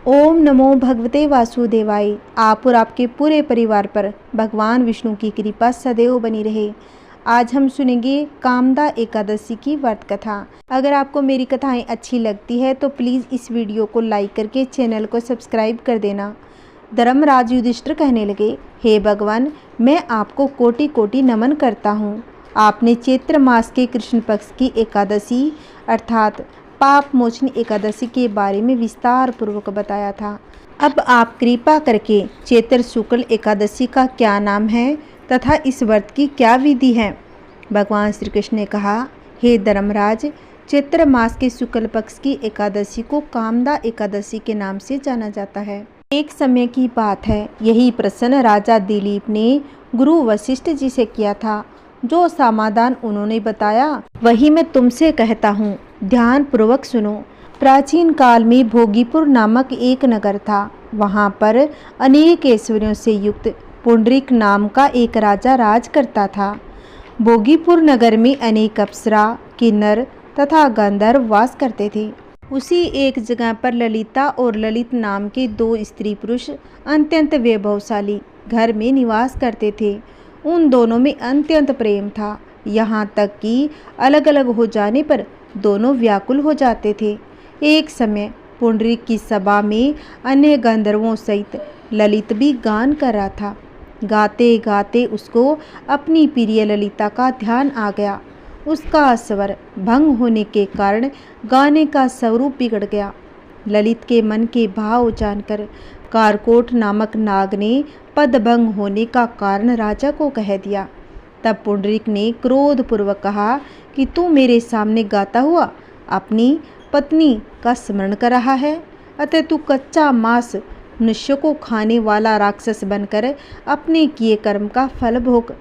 ओम नमो भगवते वासुदेवाय। आप और आपके पूरे परिवार पर भगवान विष्णु की कृपा सदैव बनी रहे। आज हम सुनेंगे कामदा एकादशी की व्रत कथा। अगर आपको मेरी कथाएं अच्छी लगती है तो प्लीज़ इस वीडियो को लाइक करके चैनल को सब्सक्राइब कर देना। धर्मराज युधिष्ठिर कहने लगे, हे भगवान, मैं आपको कोटि कोटि नमन करता हूँ। आपने चैत्र मास के कृष्ण पक्ष की एकादशी अर्थात पाप मोचनी एकादशी के बारे में विस्तार पूर्वक बताया था। अब आप कृपा करके चैत्र शुक्ल एकादशी का क्या नाम है तथा इस व्रत की क्या विधि है। भगवान श्री कृष्ण ने कहा, हे धर्मराज, चैत्र मास के शुक्ल पक्ष की एकादशी को कामदा एकादशी के नाम से जाना जाता है। एक समय की बात है, यही प्रश्न राजा दिलीप ने गुरु वशिष्ठ जी से किया था। जो समाधान उन्होंने बताया वही मैं तुमसे कहता हूँ, ध्यान पूर्वक सुनो। प्राचीन काल में भोगीपुर नामक एक नगर था। वहाँ पर अनेक ऐश्वर्यों से युक्त पुंडरीक नाम का एक राजा राज करता था। भोगीपुर नगर में अनेक अप्सरा, किन्नर तथा गंधर्व वास करते थे। उसी एक जगह पर ललिता और ललित नाम के दो स्त्री पुरुष अत्यंत वैभवशाली घर में निवास करते थे। उन दोनों में अत्यंत प्रेम था, यहाँ तक कि अलग अलग हो जाने पर दोनों व्याकुल हो जाते थे। एक समय पुंडरीक की सभा में अन्य गंधर्वों सहित ललित भी गान कर रहा था। गाते गाते उसको अपनी प्रिय ललिता का ध्यान आ गया। उसका स्वर भंग होने के कारण गाने का स्वरूप बिगड़ गया। ललित के मन के भाव जानकर कारकोट नामक नाग ने पदभंग होने का कारण राजा को कह दिया। तब पुंडरीक ने क्रोधपूर्वक कहा कि तू मेरे सामने गाता हुआ अपनी पत्नी का स्मरण कर रहा है, अतः तू कच्चा मांस मनुष्य को खाने वाला राक्षस बनकर अपने किए कर्म का फल भोग।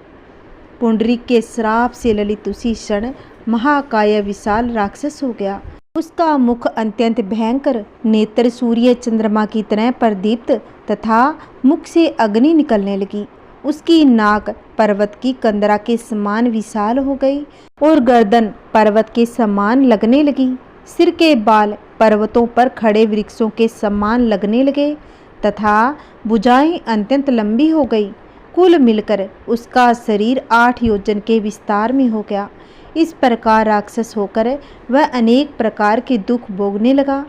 पुंडरीक के श्राप से ललित उसी क्षण महाकाय विशाल राक्षस हो गया। उसका मुख अत्यंत भयंकर, नेत्र सूर्य चंद्रमा की तरह प्रदीप्त तथा मुख से अग्नि निकलने लगी। उसकी नाक पर्वत की कंदरा के समान विशाल हो गई और गर्दन पर्वत के समान लगने लगी। सिर के बाल पर्वतों पर खड़े वृक्षों के समान लगने लगे तथा भुजाएं अत्यंत लंबी हो गई। कुल मिलकर उसका शरीर 8 योजन के विस्तार में हो गया। इस प्रकार राक्षस होकर वह अनेक प्रकार के दुख भोगने लगा।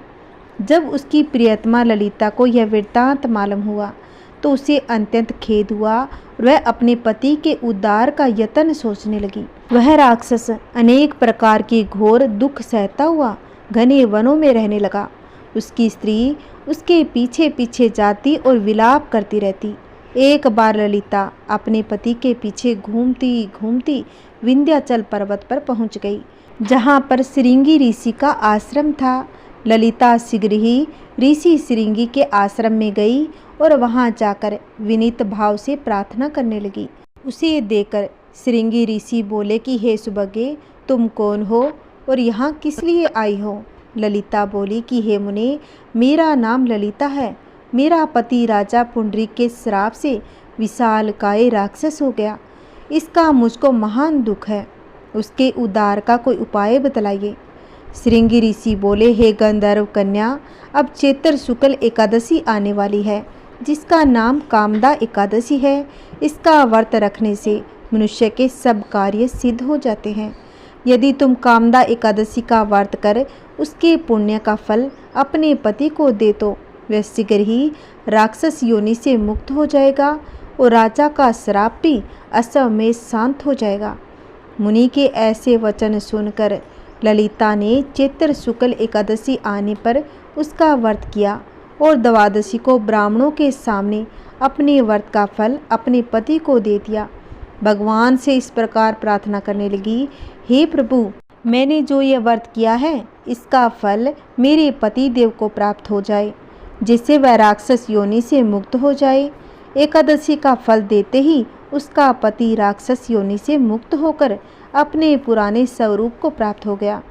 जब उसकी प्रियतमा ललिता को यह वृत्तांत मालूम हुआ तो उसे अत्यंत खेद हुआ और वह अपने पति के उद्धार का यत्न सोचने लगी। वह राक्षस अनेक प्रकार के घोर दुख सहता हुआ घने वनों में रहने लगा। उसकी स्त्री उसके पीछे पीछे जाती और विलाप करती रहती। एक बार ललिता अपने पति के पीछे घूमती घूमती विंध्याचल पर्वत पर पहुंच गई, जहां पर श्रृंगी ऋषि का आश्रम था। ललिता शीघ्र ही ऋषि श्रृंगी के आश्रम में गई और वहां जाकर विनीत भाव से प्रार्थना करने लगी। उसे देखकर श्रृंगी ऋषि बोले कि हे सुभगे, तुम कौन हो और यहाँ किस लिए आई हो। ललिता बोली कि हे मुने, मेरा नाम ललिता है। मेरा पति राजा पुंडरीक के श्राप से विशालकाय राक्षस हो गया। इसका मुझको महान दुख है। उसके उद्धार का कोई उपाय बतलाइए। श्रृंगी ऋषि बोले, हे गंधर्व कन्या, अब चैत्र शुक्ल एकादशी आने वाली है, जिसका नाम कामदा एकादशी है। इसका व्रत रखने से मनुष्य के सब कार्य सिद्ध हो जाते हैं। यदि तुम कामदा एकादशी का व्रत कर उसके पुण्य का फल अपने पति को दे तो वह शीघ्र ही राक्षस योनि से मुक्त हो जाएगा और राजा का श्राप भी असमय में शांत हो जाएगा। मुनि के ऐसे वचन सुनकर ललिता ने चैत्र शुक्ल एकादशी आने पर उसका व्रत किया और द्वादशी को ब्राह्मणों के सामने अपने व्रत का फल अपने पति को दे दिया। भगवान से इस प्रकार प्रार्थना करने लगी, हे प्रभु, मैंने जो ये व्रत किया है इसका फल मेरे पति देव को प्राप्त हो जाए, जिससे वह राक्षस योनि से मुक्त हो जाए। एकादशी का फल देते ही उसका पति राक्षस योनि से मुक्त होकर अपने पुराने स्वरूप को प्राप्त हो गया।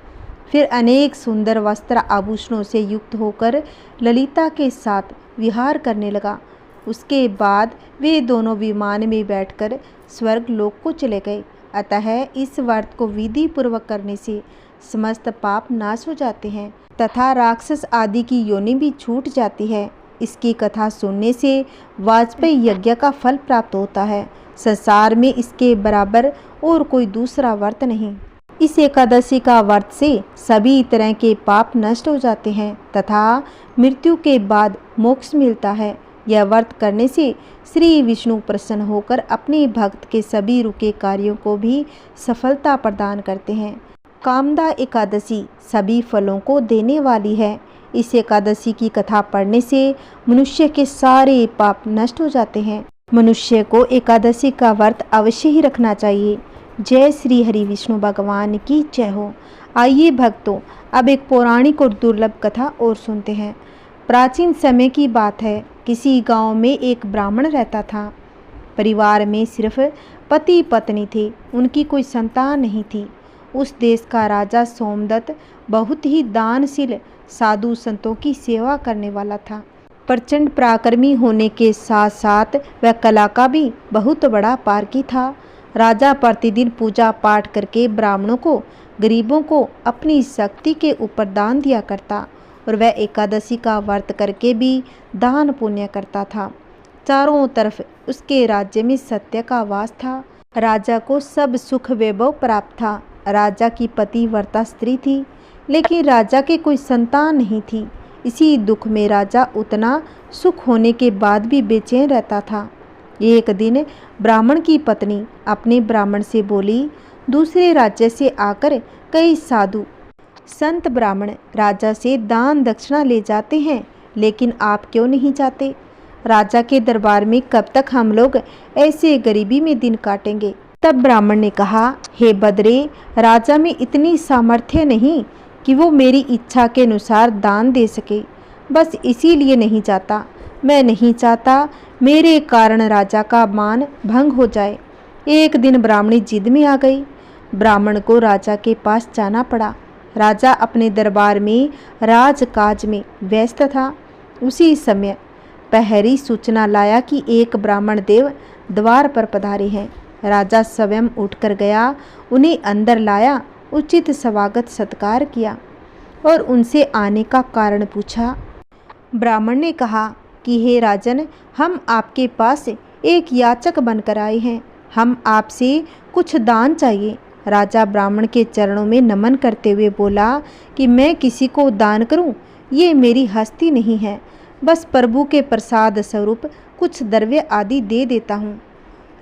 फिर अनेक सुंदर वस्त्र आभूषणों से युक्त होकर ललिता के साथ विहार करने लगा। उसके बाद वे दोनों विमान में बैठकर स्वर्ग लोक को चले गए। अतः इस व्रत को विधि पूर्वक करने से समस्त पाप नाश हो जाते हैं तथा राक्षस आदि की योनि भी छूट जाती है। इसकी कथा सुनने से वाजपेयी यज्ञ का फल प्राप्त होता है। संसार में इसके बराबर और कोई दूसरा व्रत नहीं। इस एकादशी का व्रत से सभी तरह के पाप नष्ट हो जाते हैं तथा मृत्यु के बाद मोक्ष मिलता है। यह व्रत करने से श्री विष्णु प्रसन्न होकर अपने भक्त के सभी रुके कार्यों को भी सफलता प्रदान करते हैं। कामदा एकादशी सभी फलों को देने वाली है। इस एकादशी की कथा पढ़ने से मनुष्य के सारे पाप नष्ट हो जाते हैं। मनुष्य को एकादशी का व्रत अवश्य ही रखना चाहिए। जय श्री हरि विष्णु भगवान की जय हो। आइए भक्तों, अब एक पौराणिक और दुर्लभ कथा और सुनते हैं। प्राचीन समय की बात है। किसी गांव में एक ब्राह्मण रहता था। परिवार में सिर्फ पति पत्नी थे, उनकी कोई संतान नहीं थी। उस देश का राजा सोमदत्त बहुत ही दानशील, साधु संतों की सेवा करने वाला था। प्रचंड पराक्रमी होने के साथ साथ वह कला का भी बहुत बड़ा पारखी था। राजा प्रतिदिन पूजा पाठ करके ब्राह्मणों को, गरीबों को अपनी शक्ति के ऊपर दान दिया करता और वह एकादशी का व्रत करके भी दान पुण्य करता था। चारों तरफ उसके राज्य में सत्य का वास था। राजा को सब सुख वैभव प्राप्त था। राजा की पतिव्रता स्त्री थी, लेकिन राजा के कोई संतान नहीं थी। इसी दुख में राजा उतना सुख होने के बाद भी बेचैन रहता था। एक दिन ब्राह्मण की पत्नी अपने ब्राह्मण से बोली, दूसरे राज्य से आकर कई साधु संत ब्राह्मण राजा से दान दक्षिणा ले जाते हैं, लेकिन आप क्यों नहीं जाते? राजा के दरबार में कब तक हम लोग ऐसे गरीबी में दिन काटेंगे? तब ब्राह्मण ने कहा, हे बदरे, राजा में इतनी सामर्थ्य नहीं कि वो मेरी इच्छा के अनुसार दान दे सके। बस इसीलिए नहीं जाता। मैं नहीं चाहता मेरे कारण राजा का मान भंग हो जाए। एक दिन ब्राह्मणी जिद में आ गई। ब्राह्मण को राजा के पास जाना पड़ा। राजा अपने दरबार में राजकाज में व्यस्त था। उसी समय प्रहरी सूचना लाया कि एक ब्राह्मण देव द्वार पर पधारे हैं। राजा स्वयं उठकर गया, उन्हें अंदर लाया, उचित स्वागत सत्कार किया और उनसे आने का कारण पूछा। ब्राह्मण ने कहा कि हे राजन, हम आपके पास एक याचक बनकर आए हैं। हम आपसे कुछ दान चाहिए। राजा ब्राह्मण के चरणों में नमन करते हुए बोला कि मैं किसी को दान करूं, ये मेरी हस्ती नहीं है। बस प्रभु के प्रसाद स्वरूप कुछ द्रव्य आदि दे देता हूँ।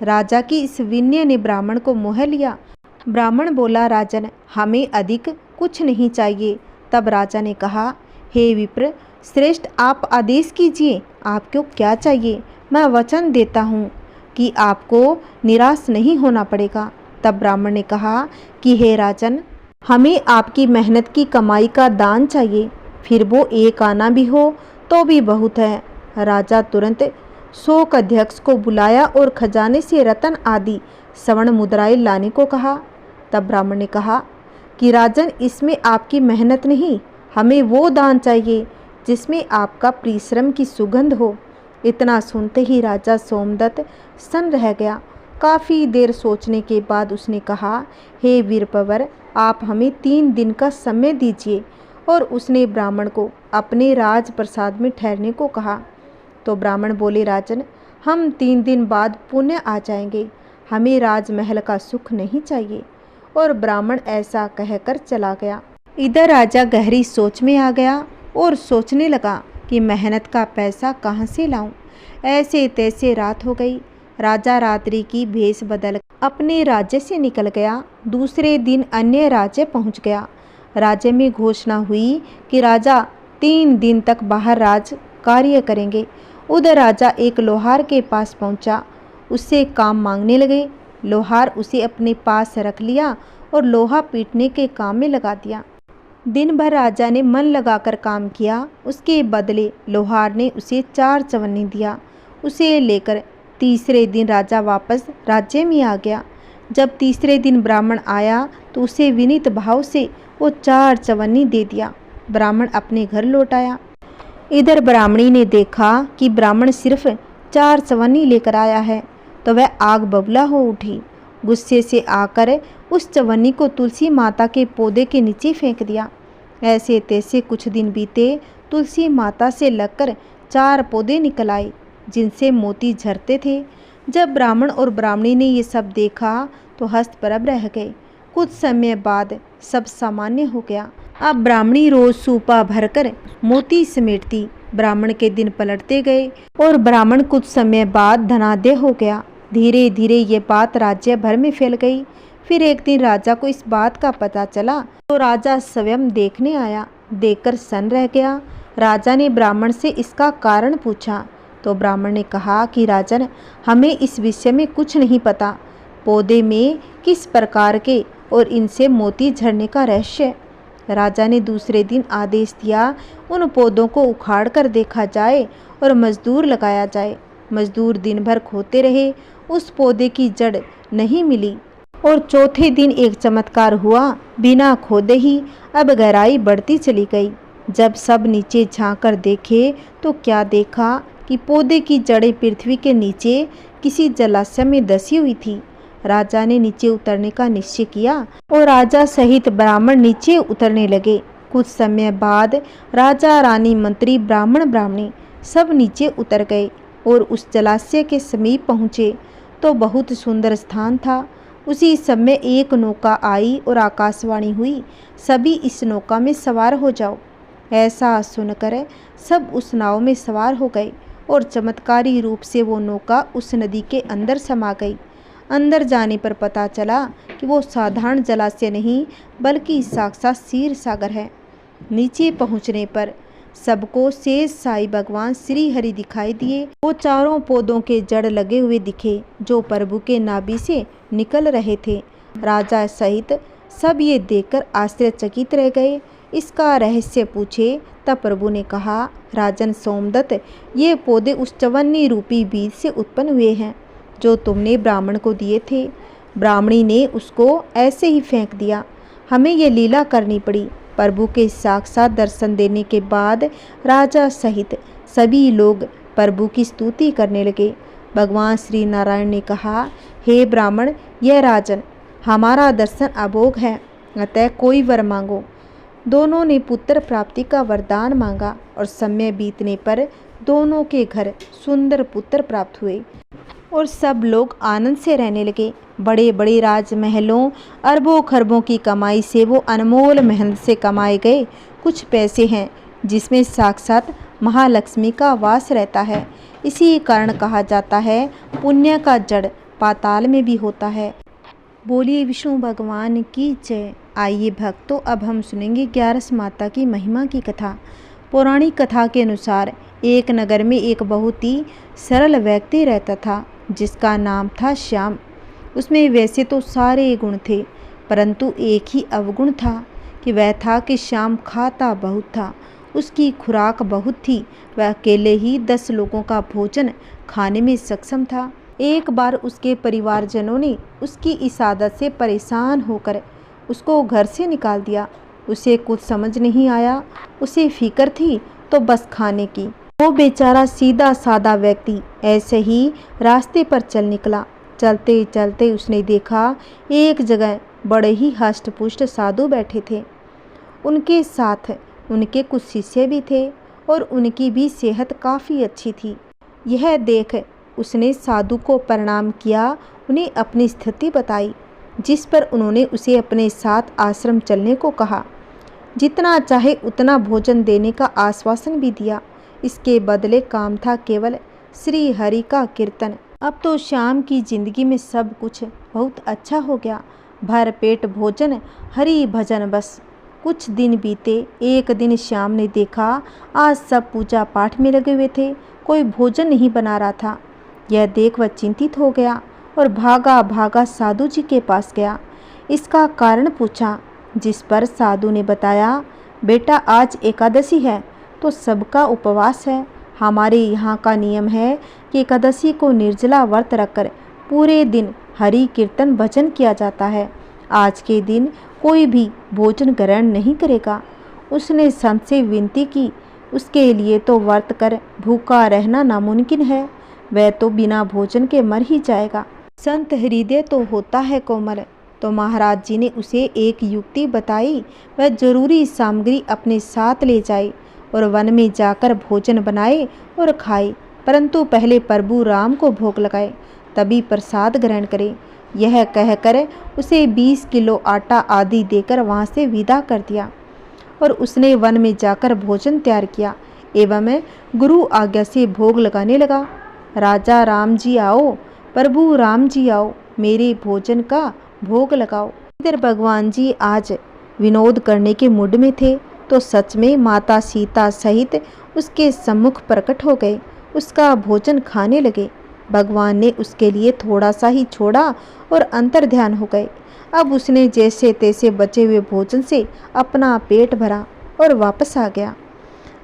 राजा की इस विनय ने ब्राह्मण को मोह लिया। ब्राह्मण बोला, राजन, हमें अधिक कुछ नहीं चाहिए। तब राजा ने कहा, हे विप्र श्रेष्ठ, आप आदेश कीजिए, आपको क्या चाहिए? मैं वचन देता हूँ कि आपको निराश नहीं होना पड़ेगा। तब ब्राह्मण ने कहा कि हे राजन, हमें आपकी मेहनत की कमाई का दान चाहिए, फिर वो एक आना भी हो तो भी बहुत है। राजा तुरंत शोक अध्यक्ष को बुलाया और खजाने से रत्न आदि स्वर्ण मुद्राएं लाने को कहा। तब ब्राह्मण ने कहा कि राजन, इसमें आपकी मेहनत नहीं, हमें वो दान चाहिए जिसमें आपका परिश्रम की सुगंध हो। इतना सुनते ही राजा सोमदत्त सन्न रह गया। काफ़ी देर सोचने के बाद उसने कहा, हे वीरपवर, आप हमें 3 दिन का समय दीजिए। और उसने ब्राह्मण को अपने राजप्रसाद में ठहरने को कहा। तो ब्राह्मण बोले, राजन, हम 3 दिन बाद पुनः आ जाएंगे, हमें राजमहल का सुख नहीं चाहिए। और ब्राह्मण ऐसा कहकर चला गया। इधर राजा गहरी सोच में आ गया और सोचने लगा कि मेहनत का पैसा कहाँ से लाऊं। ऐसे तैसे रात हो गई। राजा रात्रि की भेष बदल अपने राज्य से निकल गया। दूसरे दिन अन्य राज्य पहुंच गया। राज्य में घोषणा हुई कि राजा 3 दिन तक बाहर राज कार्य करेंगे। उधर राजा एक लोहार के पास पहुंचा, उससे काम मांगने लगे। लोहार उसे अपने पास रख लिया और लोहा पीटने के काम में लगा दिया। दिन भर राजा ने मन लगाकर काम किया। उसके बदले लोहार ने उसे 4 चवन्नी दिया। उसे लेकर तीसरे दिन राजा वापस राज्य में आ गया। जब तीसरे दिन ब्राह्मण आया तो उसे विनीत भाव से वो 4 चवन्नी दे दिया। ब्राह्मण अपने घर लौट आया। इधर ब्राह्मणी ने देखा कि ब्राह्मण सिर्फ 4 चवन्नी लेकर आया है तो वह आग बबूला हो उठी। गुस्से से आकर उस चवन्नी को तुलसी माता के पौधे के नीचे फेंक दिया। ऐसे तैसे कुछ दिन बीते। तुलसी माता से लगकर 4 पौधे निकल आए जिनसे मोती झरते थे। जब ब्राह्मण और ब्राह्मणी ने ये सब देखा तो हस्तप्रभ रह गए। कुछ समय बाद सब सामान्य हो गया। अब ब्राह्मणी रोज सूपा भरकर मोती समेटती। ब्राह्मण के दिन पलटते गए और ब्राह्मण कुछ समय बाद धनाढ्य हो गया। धीरे धीरे ये बात राज्य भर में फैल गई। फिर एक दिन राजा को इस बात का पता चला तो राजा स्वयं देखने आया। देखकर सन्न रह गया। राजा ने ब्राह्मण से इसका कारण पूछा तो ब्राह्मण ने कहा कि राजन, हमें इस विषय में कुछ नहीं पता। पौधे में किस प्रकार के और इनसे मोती झरने का रहस्य। राजा ने दूसरे दिन आदेश दिया, उन पौधों को उखाड़ कर देखा जाए और मजदूर लगाया जाए। मजदूर दिन भर खोदते रहे, उस पौधे की जड़ नहीं मिली। और चौथे दिन एक चमत्कार हुआ। बिना खोदे ही अब गहराई बढ़ती चली गई। जब सब नीचे झांक कर देखे तो क्या देखा कि पौधे की जड़ें पृथ्वी के नीचे किसी जलाशय में धसी हुई थी। राजा ने नीचे उतरने का निश्चय किया और राजा सहित ब्राह्मण नीचे उतरने लगे। कुछ समय बाद राजा, रानी, मंत्री, ब्राह्मण, ब्राह्मणी सब नीचे उतर गए और उस जलाशय के समीप पहुँचे तो बहुत सुंदर स्थान था। उसी समय एक नौका आई और आकाशवाणी हुई, सभी इस नौका में सवार हो जाओ। ऐसा सुनकर सब उस नाव में सवार हो गए और चमत्कारी रूप से वो नौका उस नदी के अंदर समा गई। अंदर जाने पर पता चला कि वो साधारण जलाशय नहीं बल्कि साक्षात क्षीर सागर है। नीचे पहुंचने पर सबको शेष साई भगवान श्री हरि दिखाई दिए। वो चारों पौधों के जड़ लगे हुए दिखे जो प्रभु के नाभि से निकल रहे थे। राजा सहित सब ये देखकर आश्चर्यचकित रह गए। इसका रहस्य पूछे तब प्रभु ने कहा, राजन सोमदत्त, ये पौधे उस चवन्नी रूपी बीज से उत्पन्न हुए हैं जो तुमने ब्राह्मण को दिए थे। ब्राह्मणी ने उसको ऐसे ही फेंक दिया। हमें ये लीला करनी पड़ी। प्रभु के साक्षात दर्शन देने के बाद राजा सहित सभी लोग प्रभु की स्तुति करने लगे। भगवान श्री नारायण ने कहा, हे ब्राह्मण, यह राजन, हमारा दर्शन अभोग है, अतः कोई वर मांगो। दोनों ने पुत्र प्राप्ति का वरदान मांगा और समय बीतने पर दोनों के घर सुंदर पुत्र प्राप्त हुए और सब लोग आनंद से रहने लगे। बड़े बड़े राजमहलों, अरबों खरबों की कमाई से वो अनमोल मेहनत से कमाए गए कुछ पैसे हैं जिसमें साक्षात महालक्ष्मी का वास रहता है। इसी कारण कहा जाता है, पुण्य का जड़ पाताल में भी होता है। बोलिए विष्णु भगवान की जय। आइए भक्तों, अब हम सुनेंगे 11 माता की महिमा की कथा। पौराणिक कथा के अनुसार एक नगर में एक बहुत ही सरल व्यक्ति रहता था जिसका नाम था श्याम। उसमें वैसे तो सारे गुण थे, परंतु एक ही अवगुण था कि वह था कि श्याम खाता बहुत था। उसकी खुराक बहुत थी। वह अकेले ही 10 लोगों का भोजन खाने में सक्षम था। एक बार उसके परिवारजनों ने उसकी इस आदत से परेशान होकर उसको घर से निकाल दिया। उसे कुछ समझ नहीं आया। उसे फिक्र थी तो बस खाने की। वो बेचारा सीधा साधा व्यक्ति ऐसे ही रास्ते पर चल निकला। चलते चलते उसने देखा एक जगह बड़े ही हष्ट-पुष्ट साधु बैठे थे। उनके साथ उनके कुछ शिष्य भी थे और उनकी भी सेहत काफ़ी अच्छी थी। यह देख उसने साधु को प्रणाम किया, उन्हें अपनी स्थिति बताई, जिस पर उन्होंने उसे अपने साथ आश्रम चलने को कहा। जितना चाहे उतना भोजन देने का आश्वासन भी दिया। इसके बदले काम था केवल श्री हरि का कीर्तन। अब तो श्याम की जिंदगी में सब कुछ बहुत अच्छा हो गया। भर पेट भोजन, हरि भजन बस। कुछ दिन बीते। एक दिन श्याम ने देखा आज सब पूजा पाठ में लगे हुए थे, कोई भोजन नहीं बना रहा था। यह देख वह चिंतित हो गया और भागा भागा साधु जी के पास गया। इसका कारण पूछा, जिस पर साधु ने बताया, बेटा आज एकादशी है तो सबका उपवास है। हमारे यहाँ का नियम है कि एकादशी को निर्जला व्रत रखकर पूरे दिन हरि कीर्तन भजन किया जाता है। आज के दिन कोई भी भोजन ग्रहण नहीं करेगा। उसने संत से विनती की, उसके लिए तो व्रत कर भूखा रहना नामुमकिन है, वह तो बिना भोजन के मर ही जाएगा। संत हृदय तो होता है कोमल। तो महाराज जी ने उसे एक युक्ति बताई, वह जरूरी सामग्री अपने साथ ले जाए और वन में जाकर भोजन बनाए और खाए, परंतु पहले प्रभु राम को भोग लगाए, तभी प्रसाद ग्रहण करें। यह कहकर उसे 20 किलो आटा आदि देकर वहाँ से विदा कर दिया और उसने वन में जाकर भोजन तैयार किया एवं गुरु आज्ञा से भोग लगाने लगा। राजा राम जी आओ, प्रभु राम जी आओ, मेरे भोजन का भोग लगाओ। इधर भगवान जी आज विनोद करने के मूड में थे तो सच में माता सीता सहित उसके सम्मुख प्रकट हो गए, उसका भोजन खाने लगे। भगवान ने उसके लिए थोड़ा सा ही छोड़ा और अंतर ध्यान हो गए। अब उसने जैसे तैसे बचे हुए भोजन से अपना पेट भरा और वापस आ गया।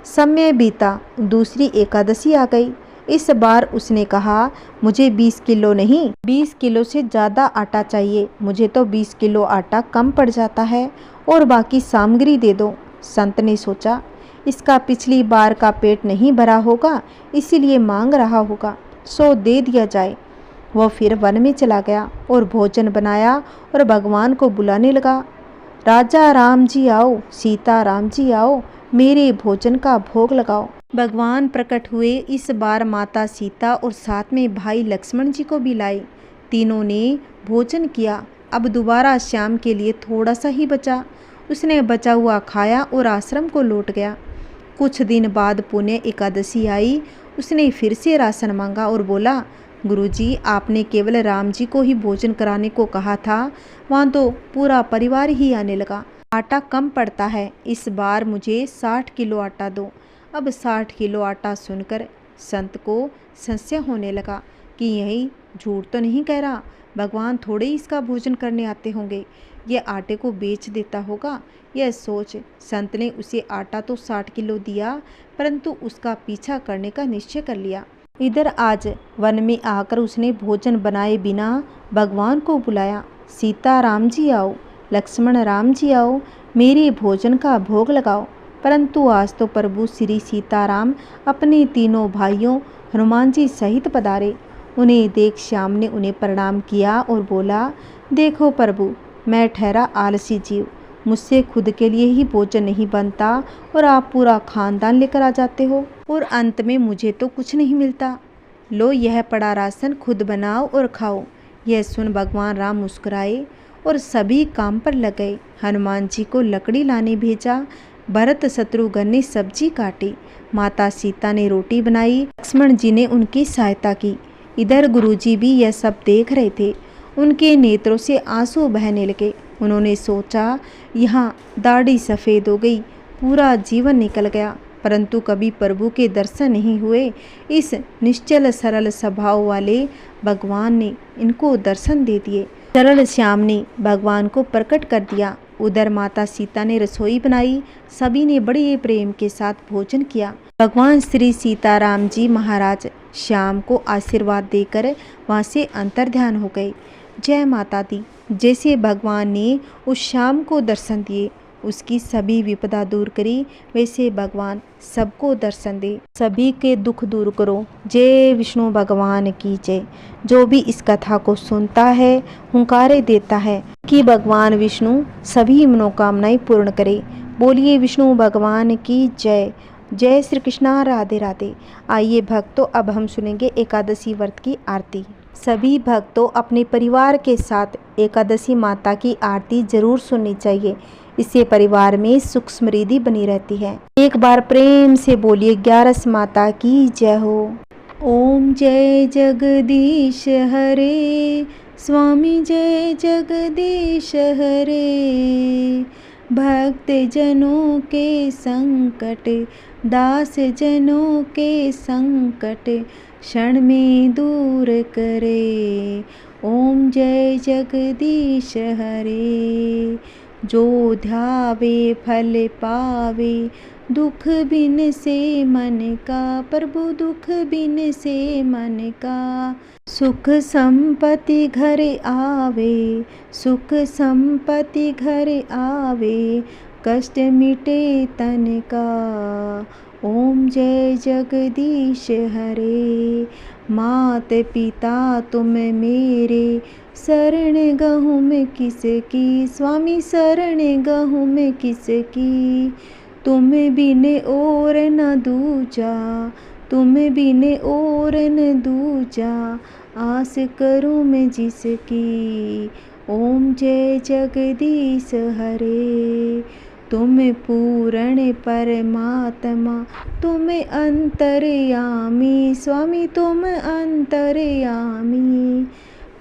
समय बीता, दूसरी एकादशी आ गई। इस बार उसने कहा, मुझे 20 किलो नहीं 20 किलो से ज़्यादा आटा चाहिए, मुझे तो 20 किलो आटा कम पड़ जाता है और बाकी सामग्री दे दो। संत ने सोचा, इसका पिछली बार का पेट नहीं भरा होगा, इसीलिए मांग रहा होगा, सो दे दिया जाए। वह फिर वन में चला गया और भोजन बनाया और भगवान को बुलाने लगा। राजा राम जी आओ, सीता राम जी आओ, मेरे भोजन का भोग लगाओ। भगवान प्रकट हुए। इस बार माता सीता और साथ में भाई लक्ष्मण जी को भी लाए। तीनों ने भोजन किया। अब दोबारा श्याम के लिए थोड़ा सा ही बचा। उसने बचा हुआ खाया और आश्रम को लौट गया। कुछ दिन बाद पुण्य एकादशी आई। उसने फिर से राशन मांगा और बोला, गुरुजी, आपने केवल राम जी को ही भोजन कराने को कहा था, वहाँ तो पूरा परिवार ही आने लगा। आटा कम पड़ता है, इस बार मुझे 60 किलो आटा दो। अब 60 किलो आटा सुनकर संत को संशय होने लगा कि यही झूठ तो नहीं कह रहा, भगवान थोड़े ही इसका भोजन करने आते होंगे, यह आटे को बेच देता होगा। यह सोच संत ने उसे आटा तो 60 किलो दिया, परंतु उसका पीछा करने का निश्चय कर लिया। इधर आज वन में आकर उसने भोजन बनाए बिना भगवान को बुलाया। सीता राम जी आओ, लक्ष्मण राम जी आओ, मेरे भोजन का भोग लगाओ। परंतु आज तो प्रभु श्री सीताराम अपने तीनों भाइयों हनुमान जी सहित पधारे। उन्हें देख श्याम ने उन्हें प्रणाम किया और बोला, देखो प्रभु, मैं ठहरा आलसी जीव, मुझसे खुद के लिए ही भोजन नहीं बनता और आप पूरा खानदान लेकर आ जाते हो और अंत में मुझे तो कुछ नहीं मिलता। लो, यह पड़ा राशन खुद बनाओ और खाओ। यह सुन भगवान राम मुस्कुराए और सभी काम पर लग गए। हनुमान जी को लकड़ी लाने भेजा, भरत शत्रुघ्न ने सब्जी काटी, माता सीता ने रोटी बनाई, लक्ष्मण जी ने उनकी सहायता की। इधर गुरुजी भी यह सब देख रहे थे। उनके नेत्रों से आंसू बहने लगे। उन्होंने सोचा, यहाँ दाढ़ी सफ़ेद हो गई, पूरा जीवन निकल गया, परंतु कभी प्रभु के दर्शन नहीं हुए। इस निश्चल सरल स्वभाव वाले भगवान ने इनको दर्शन दे दिए। सरल श्याम ने भगवान को प्रकट कर दिया। उधर माता सीता ने रसोई बनाई। सभी ने बड़े प्रेम के साथ भोजन किया। भगवान श्री सीताराम जी महाराज श्याम को आशीर्वाद देकर वहाँ से अंतर्ध्यान हो गए। जय माता दी। जैसे भगवान ने उस श्याम को दर्शन दिए, उसकी सभी विपदा दूर करी, वैसे भगवान सबको दर्शन दे, सभी के दुख दूर करो। जय विष्णु भगवान की जय। जो भी इस कथा को सुनता है, हुंकारे देता है कि भगवान विष्णु सभी मनोकामनाएं पूर्ण करे। बोलिए विष्णु भगवान की जय। जय श्री कृष्णा, राधे राधे। आइए भक्तों, अब हम सुनेंगे एकादशी व्रत की आरती। सभी भक्तों अपने परिवार के साथ एकादशी माता की आरती जरूर सुननी चाहिए। इससे परिवार में सुख समृद्धि बनी रहती है। एक बार प्रेम से बोलिए, 11 माता की जय हो। ओम जय जगदीश हरे, स्वामी जय जगदीश हरे। भक्त जनों के संकट, दास जनों के संकट, क्षण में दूर करे। ओम जय जगदीश हरे। जो ध्यावे फल पावे, दुख बिन से मन का, प्रभु दुख बिन से मन का। सुख संपत्ति घर आवे, सुख संपत्ति घर आवे, कष्ट मिटे तन का। ओम जय जगदीश हरे। मात पिता तुम मेरे, शरण गहूँ में किसकी, स्वामी शरण गहूँ में किसकी। तुम बिन और न दूजा, तुम बिन और न दूजा, आस करूं मैं जिसकी। ओम जय जगदीश हरे। तुम पूर्ण परमात्मा, तुम अंतर्यामी स्वामी, तुम अंतर्यामी।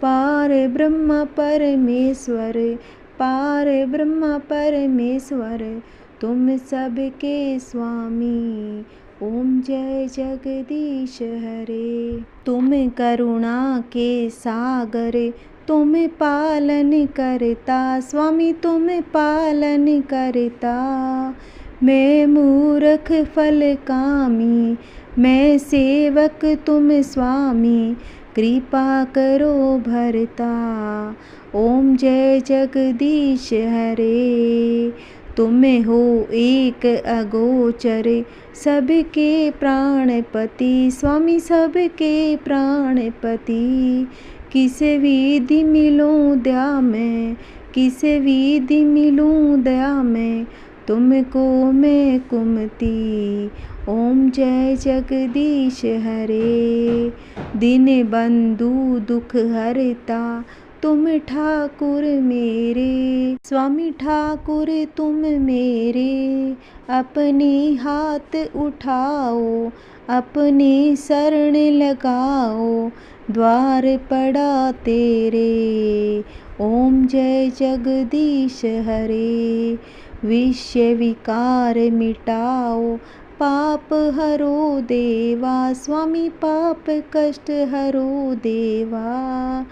पार ब्रह्म परमेश्वर, पार ब्रह्म परमेश्वर, तुम सबके स्वामी। ओम जय जगदीश हरे। तुम करुणा के सागर, तुम पालन करता स्वामी, तुम पालन करता। मैं मूर्ख फल कामी, मैं सेवक तुम स्वामी, कृपा करो भरता। ओम जय जगदीश हरे। तुम हो एक अगोचर, सबके प्राणपति स्वामी, सबके प्राणपति। किस विधि मिलूं दया मैं, किस विधि मिलूं दया मैं, तुमको मैं कुमति। ओम जय जगदीश हरे। दीन बंधु दुख हरता, तुम ठाकुर मेरे स्वामी, ठाकुर तुम मेरे। अपने हाथ उठाओ, अपनी शरण लगाओ, द्वार पड़ा तेरे। ओम जय जगदीश हरे। विषय विकार मिटाओ, पाप हरो देवा स्वामी, पाप कष्ट हरो देवा।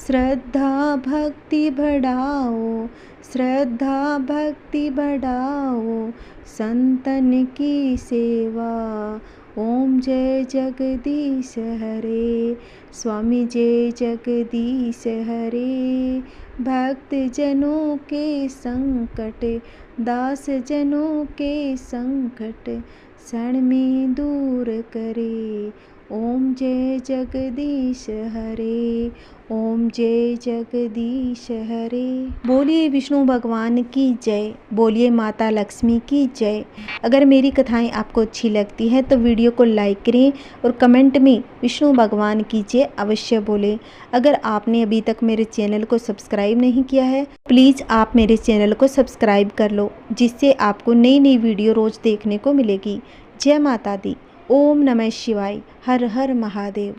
श्रद्धा भक्ति बढ़ाओ, श्रद्धा भक्ति बढ़ाओ, संतन की सेवा। ओम जय जगदीश हरे। स्वामी जय जगदीश हरे। भक्त जनों के संकट, दास जनों के संकट, क्षण में दूर करे। ओम जय जगदीश हरे। ओम जय जगदीश हरे। बोलिए विष्णु भगवान की जय, बोलिए माता लक्ष्मी की जय। अगर मेरी कथाएं आपको अच्छी लगती हैं तो वीडियो को लाइक करें और कमेंट में विष्णु भगवान की जय अवश्य बोलें। अगर आपने अभी तक मेरे चैनल को सब्सक्राइब नहीं किया है, प्लीज़ आप मेरे चैनल को सब्सक्राइब कर लो, जिससे आपको नई नई वीडियो रोज़ देखने को मिलेगी। जय माता दी। ओम नमः शिवाय। हर हर महादेव।